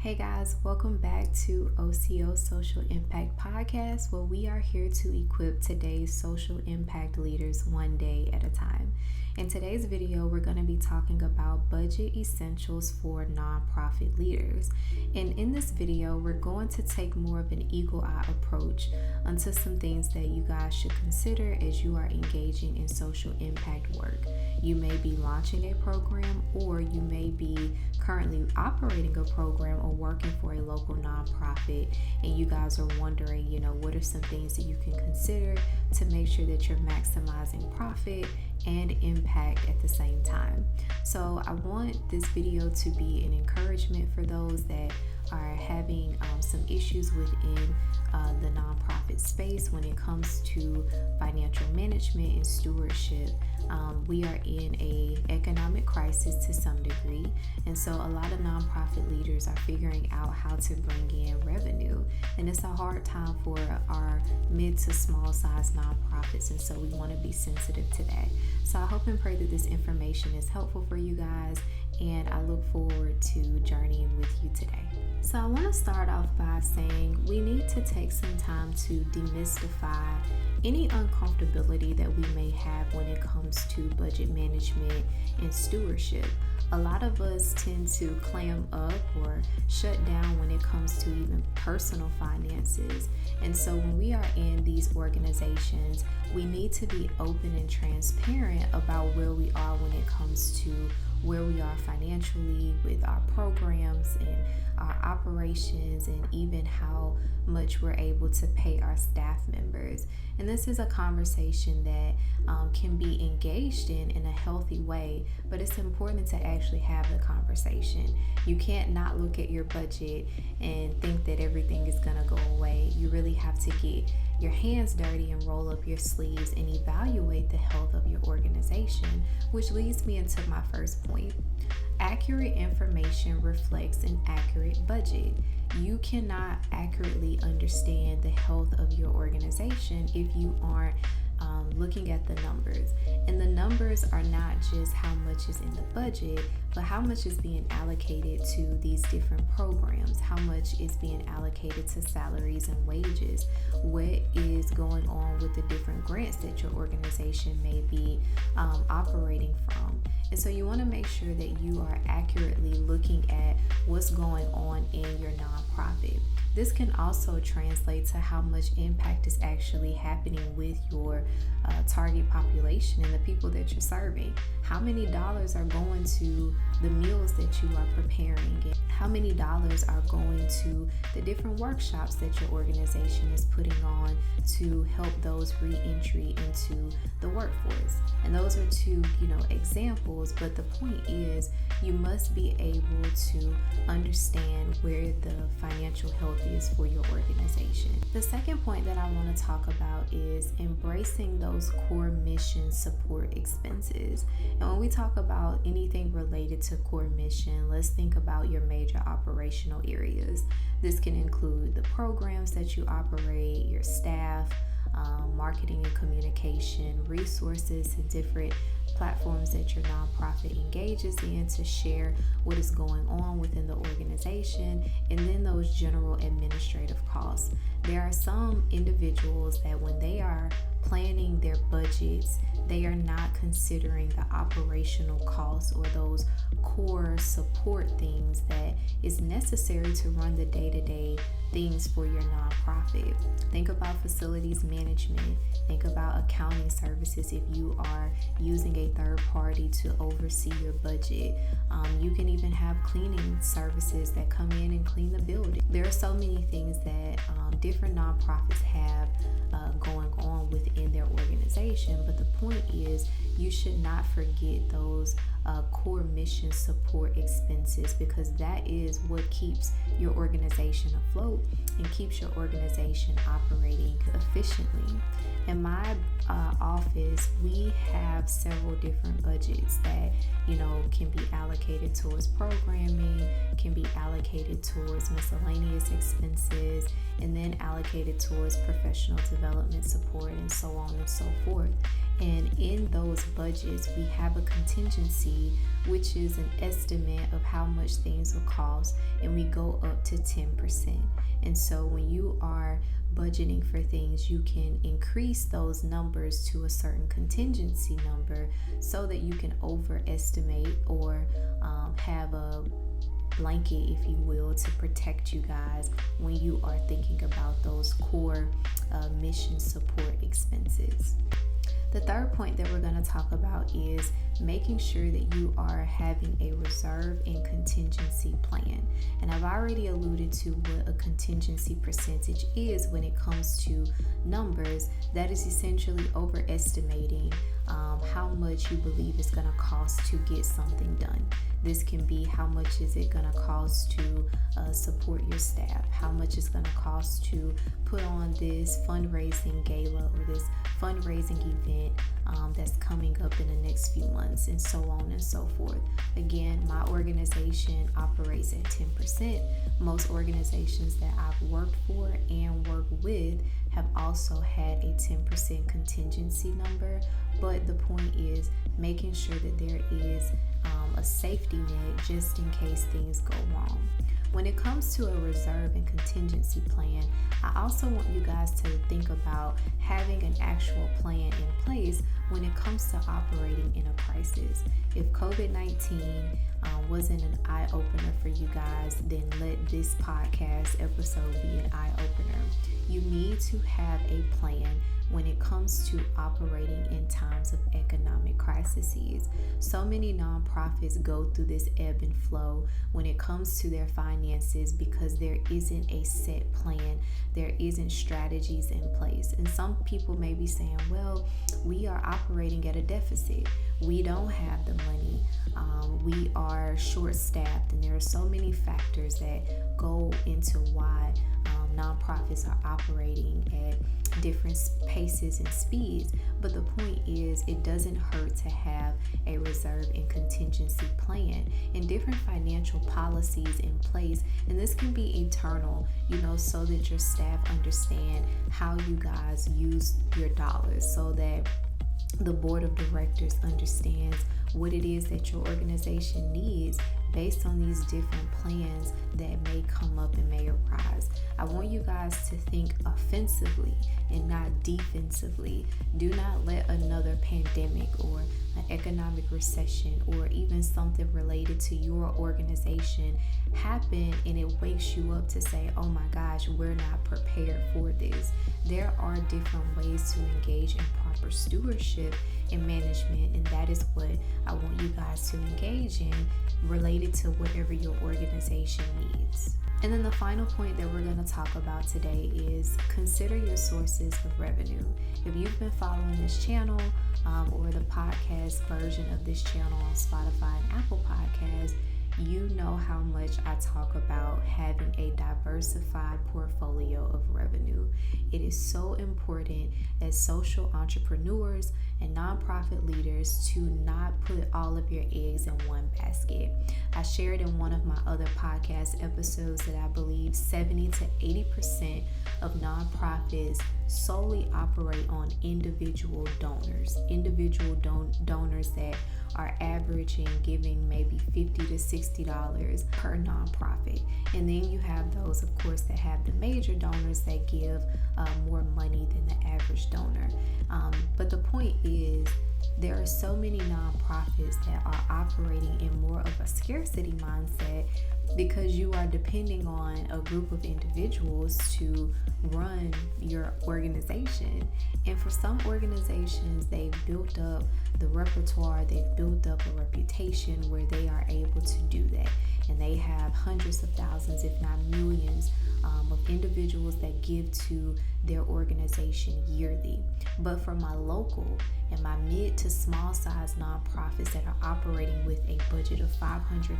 Hey guys, welcome back to OCO Social Impact Podcast, where we are here to equip today's social impact leaders one day at a time. In today's video, we're going to be talking about budget essentials for nonprofit leaders. And in this video, we're going to take more of an eagle eye approach onto some things that you guys should consider as you are engaging in social impact work. You may be launching a program, or you may be currently operating a program or working for a local nonprofit, and you guys are wondering, what are some things that you can consider to make sure that you're maximizing profit and impact at the same time. So I want this video to be an encouragement for those that are having some issues within the nonprofit space when it comes to financial management and stewardship. We are in an economic crisis to some degree, and so a lot of nonprofit leaders are figuring out how to bring in revenue, and it's a hard time for our mid to small size nonprofits, and so we want to be sensitive to that. So I hope and pray that this information is helpful for you guys, and I look forward to journeying with you today. So I want to start off by saying we need to take some time to demystify any uncomfortability that we may have when it comes to budget management and stewardship. A lot of us tend to clam up or shut down when it comes to even personal finances. And so when we are in these organizations, we need to be open and transparent about where we are when it comes to where we are financially with our programs and our operations, and even how much we're able to pay our staff members. And this is a conversation that can be engaged in a healthy way, but it's important to actually have the conversation. You can't not look at your budget and think that everything is going to go away. You really have to get your hands dirty and roll up your sleeves and evaluate the health of your organization, which leads me into my first point. Accurate information reflects an accurate budget. You cannot accurately understand the health of your organization if you aren't looking at the numbers. And the numbers are not just how much is in the budget, but how much is being allocated to these different programs, how much is being allocated to salaries and wages, what is going on with the different grants that your organization may be operating from. And so you want to make sure that you are accurately looking at what's going on in your nonprofit. This can also translate to how much impact is actually happening with your target population and the people that you're serving. How many dollars are going to the meals that you are preparing? And how many dollars are going to the different workshops that your organization is putting on to help those re-entry into the workforce? And those are two, examples, but the point is you must be able to understand where the financial health is for your organization. The second point that I want to talk about is embracing those core mission support expenses. And when we talk about anything related to core mission, let's think about your major operational areas. This can include the programs that you operate, your staff, marketing and communication, resources, and different platforms that your nonprofit engages in to share what is going on within the organization, and then those general administrative costs. There are some individuals that when they are planning their budgets, they are not considering the operational costs or those core support things that is necessary to run the day-to-day things for your nonprofit. Think about facilities management. Think about accounting services if you are using a third party to oversee your budget. You can even have cleaning services that come in and clean the building. There are so many things that different nonprofits have going on within their organization, but the point is you should not forget those core mission support expenses, because that is what keeps your organization afloat and keeps your organization operating efficiently. In my office, we have several different budgets that can be allocated towards programming, can be allocated towards miscellaneous expenses, and then allocated towards professional development support, and so on and so forth. And in those budgets, we have a contingency, which is an estimate of how much things will cost, and we go up to 10%. And so when you are budgeting for things, you can increase those numbers to a certain contingency number so that you can overestimate or have a blanket, if you will, to protect you guys when you are thinking about those core mission support expenses. The third point that we're going to talk about is making sure that you are having a reserve and contingency plan. And I've already alluded to what a contingency percentage is when it comes to numbers. That is essentially overestimating how much you believe it's going to cost to get something done. This can be how much is it going to cost to support your staff, how much it's going to cost to put on this fundraising gala or this fundraising event that's coming up in the next few months, and so on and so forth. Again, my organization operates at 10%. Most organizations that I've worked for and worked with have also had a 10% contingency number, but the point is making sure that there is a safety net just in case things go wrong. When it comes to a reserve and contingency plan, I also want you guys to think about having an actual plan in place when it comes to operating in a crisis. If COVID-19 wasn't an eye-opener for you guys, then let this podcast episode be an eye-opener. You need to have a plan when it comes to operating in times of economic crises. So many nonprofits go through this ebb and flow when it comes to their finances because there isn't a set plan, there isn't strategies in place. And some people may be saying, well, we are operating at a deficit. We don't have the money. We are short-staffed, and there are so many factors that go into why nonprofits are operating at different paces and speeds. But the point is, it doesn't hurt to have a reserve and contingency plan and different financial policies in place. And this can be eternal, so that your staff understand how you guys use your dollars, so that the board of directors understands what it is that your organization needs based on these different plans that may come up and may arise. I want you guys to think offensively and not defensively. Do not let another pandemic or an economic recession or even something related to your organization happen and it wakes you up to say, oh my gosh, we're not prepared for this. There are different ways to engage in proper stewardship and management, and that is what I want you guys to engage in related to whatever your organization needs. And then the final point that we're going to talk about today is consider your sources of revenue. If you've been following this channel or the podcast version of this channel on Spotify and Apple Podcasts, you know how much I talk about having a diversified portfolio of revenue. It is so important as social entrepreneurs and nonprofit leaders to not put all of your eggs in one basket. I shared in one of my other podcast episodes that I believe 70 to 80% of nonprofits solely operate on individual donors, donors that are averaging giving maybe $50 to $60 per nonprofit. And then you have those, of course, that have the major donors that give more money than the average donor. But the point is, there are so many nonprofits that are operating in more of a scarcity mindset because you are depending on a group of individuals to run your organization. And for some organizations, they've built up the repertoire, they've built up a reputation where they are able to do that. And they have hundreds of thousands, if not millions, of individuals that give to their organization yearly. But for my local and my mid to small size nonprofits that are operating with a budget of $500,000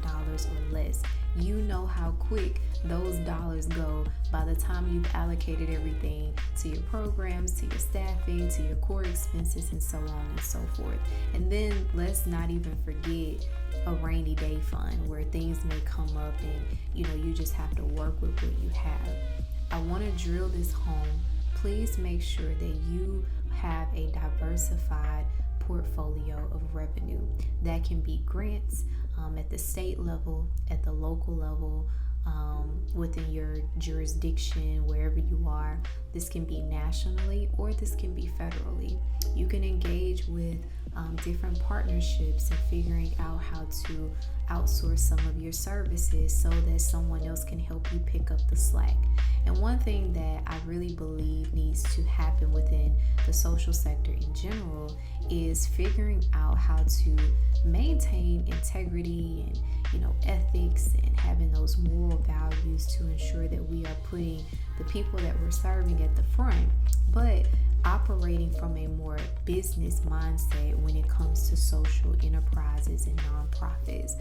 or less, you know how quick those dollars go by the time you've allocated everything to your programs, to your staffing, to your core expenses, and so on and so forth. And then let's not even forget a rainy day fund where things may come up and you just have to work with what you have. I want to drill this home. Please make sure that you have a diversified portfolio of revenue. That can be grants at the state level, at the local level, within your jurisdiction, wherever you are. This can be nationally or this can be federally. You can engage with different partnerships and figuring out how to outsource some of your services so that someone else can help you pick up the slack. And one thing that I really believe needs to happen within the social sector in general is figuring out how to maintain integrity and ethics and having those moral values to ensure that we are putting the people that we're serving at the front, but operating from a more business mindset when it comes to social enterprises and nonprofits.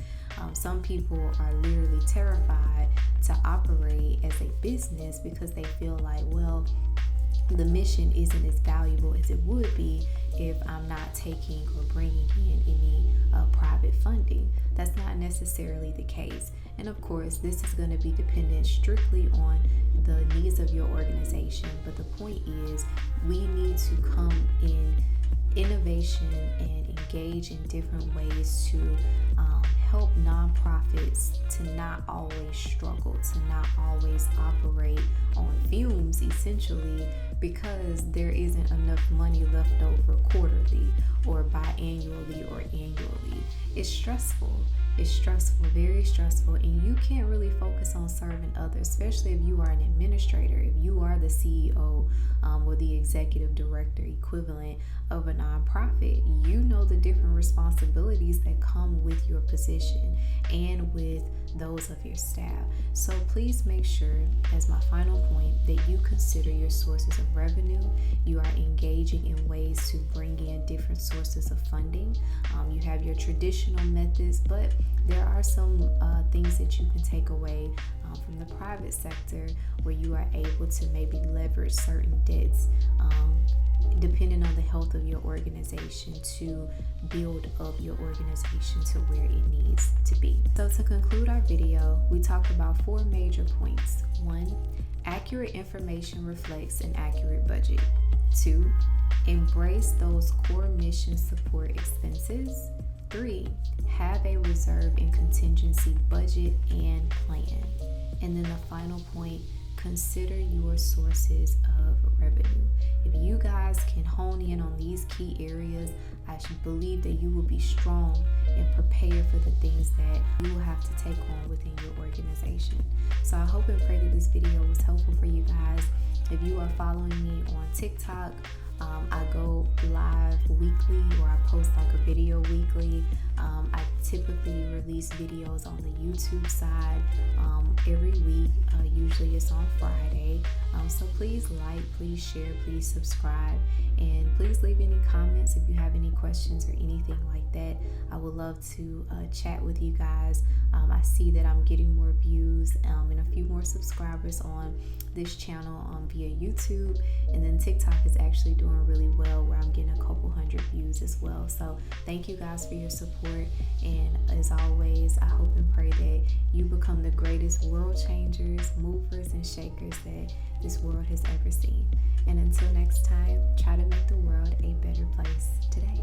Some people are literally terrified to operate as a business because they feel like, well, the mission isn't as valuable as it would be if I'm not taking or bringing in any private funding. That's not necessarily the case. And of course, this is going to be dependent strictly on the needs of your organization. But the point is, we need to come in innovation and engage in different ways to help nonprofits to not always struggle, to not always operate on fumes, essentially, because there isn't enough money left over quarterly or biannually or annually. It's stressful. It's stressful, very stressful, and you can't really focus on serving others, especially if you are an administrator, if you are the CEO or the executive director equivalent of a nonprofit. You know the different responsibilities that come with your position and with those of your staff. So please make sure, as my final point, that you consider your sources of revenue. You are engaging in ways to bring in different sources of funding. You have your traditional methods, but there are some things that you can take away from the private sector where you are able to maybe leverage certain debts depending on the health of your organization to build up your organization to where it needs to be. So to conclude our video, we talked about 4 major points. 1, accurate information reflects an accurate budget. 2, embrace those core mission support expenses. 3, have a reserve and contingency budget and plan. And then the final point, consider your sources of revenue. If you guys can hone in on these key areas, I should believe that you will be strong and prepared for the things that you will have to take on within your organization. So I hope and pray that this video was helpful for you guys. If you are following me on TikTok, I go live weekly, or I post like a video weekly. I typically release videos on the YouTube side every week. Usually it's on Friday. So please like, please share, please subscribe, and please leave any comments if you have any questions or anything like that. I would love to chat with you guys. I see that I'm getting more views and a few more subscribers on this channel via YouTube, and then TikTok is actually doing really well where I'm getting a couple hundred views as well. So thank you guys for your support, and as always, I hope and pray that you become the greatest world changers, movers, and shakers that this world has ever seen. And until next time, try to make the world a better place today.